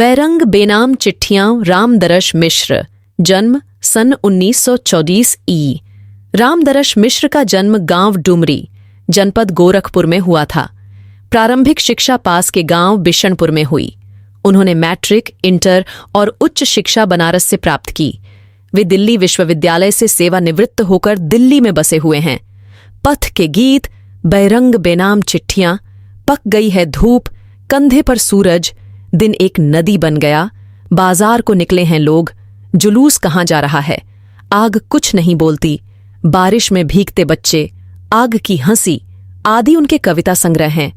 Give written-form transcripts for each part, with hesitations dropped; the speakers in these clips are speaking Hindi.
बैरंग बेनाम चिट्ठियां रामदरश मिश्र, जन्म सन 1934 ई। रामदरश मिश्र का जन्म गांव डुमरी, जनपद गोरखपुर में हुआ था। प्रारंभिक शिक्षा पास के गांव बिशनपुर में हुई। उन्होंने मैट्रिक, इंटर और उच्च शिक्षा बनारस से प्राप्त की। वे दिल्ली विश्वविद्यालय से सेवानिवृत्त होकर दिल्ली में बसे हुए हैं। पथ के गीत, बैरंग बेनाम चिट्ठियां, पक गई है धूप, कंधे पर सूरज, दिन एक नदी बन गया, बाजार को निकले हैं लोग, जुलूस कहाँ जा रहा है, आग कुछ नहीं बोलती, बारिश में भीगते बच्चे, आग की हंसी आदि उनके कविता संग्रह हैं।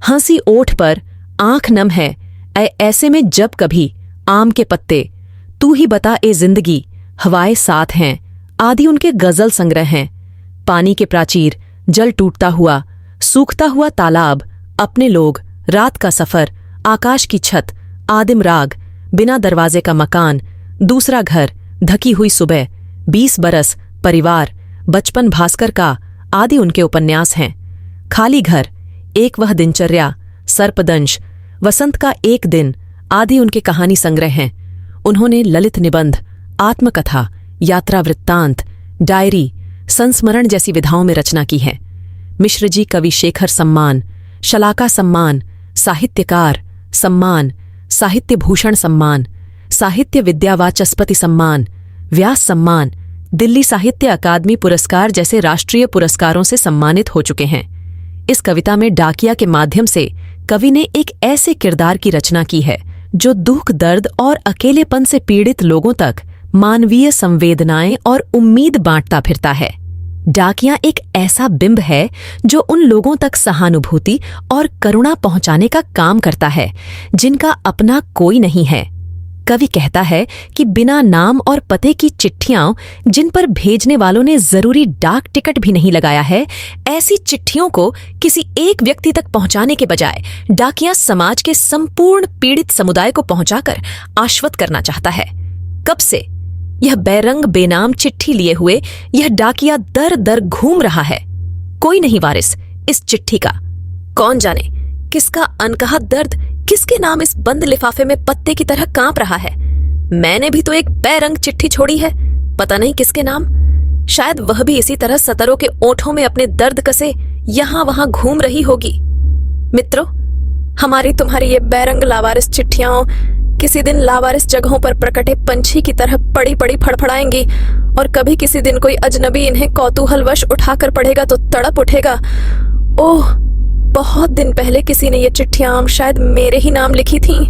हंसी ओठ पर, आंख नम है, ऐसे में जब कभी, आम के पत्ते, तू ही बता ए जिंदगी, हवाएं साथ हैं आदि उनके गजल संग्रह हैं। पानी के प्राचीर, जल टूटता हुआ, सूखता हुआ तालाब, अपने लोग, रात का सफर, आकाश की छत, आदिम राग, बिना दरवाजे का मकान, दूसरा घर, ढकी हुई सुबह, 20 बरस, परिवार, बचपन भास्कर का आदि उनके उपन्यास हैं। खाली घर, एक वह दिनचर्या, सर्पदंश, वसंत का एक दिन आदि उनके कहानी संग्रह हैं। उन्होंने ललित निबंध, आत्मकथा, यात्रा वृत्तांत, डायरी, संस्मरण जैसी विधाओं में रचना की है। मिश्र जी कवि शेखर सम्मान, शलाका सम्मान, साहित्यकार सम्मान, साहित्य भूषण सम्मान, साहित्य विद्यावाचस्पति सम्मान, व्यास सम्मान, दिल्ली साहित्य अकादमी पुरस्कार जैसे राष्ट्रीय पुरस्कारों से सम्मानित हो चुके हैं। इस कविता में डाकिया के माध्यम से कवि ने एक ऐसे किरदार की रचना की है जो दुख, दर्द और अकेलेपन से पीड़ित लोगों तक मानवीय संवेदनाएं और उम्मीद बांटता फिरता है। डाकिया एक ऐसा बिंब है जो उन लोगों तक सहानुभूति और करुणा पहुंचाने का काम करता है जिनका अपना कोई नहीं है। कवि कहता है कि बिना नाम और पते की चिट्ठियां जिन पर भेजने वालों ने जरूरी डाक टिकट भी नहीं लगाया है, ऐसी चिट्ठियों को किसी एक व्यक्ति तक पहुंचाने के बजाय डाकिया समाज के संपूर्ण पीड़ित समुदाय को पहुंचाकर आश्वस्त करना चाहता है। कब से यह बैरंग बेनाम चिट्ठी लिए हुए यह डाकिया दर दर घूम रहा है। कोई नहीं वारिस इस चिट्ठी का। कौन जाने किसका अनकहा दर्द किसके नाम इस बंद लिफाफे में पत्ते की तरह कांप रहा है। मैंने भी तो एक बैरंग चिट्ठी छोड़ी है, पता नहीं किसके नाम। शायद वह भी इसी तरह सतरों के ओठों में अपने दर्द कसे यहां वहां घूम रही होगी। मित्रों, हमारी तुम्हारी ये बैरंग लावारिस चिट्ठियां किसी दिन लावारिस जगहों पर प्रकटे पंछी की तरह पड़ी पड़ी फड़फड़ाएंगी, और कभी किसी दिन कोई अजनबी इन्हें कौतूहलवश उठाकर पढ़ेगा तो तड़प उठेगा, ओह बहुत दिन पहले किसी ने ये चिट्ठियां शायद मेरे ही नाम लिखी थीं।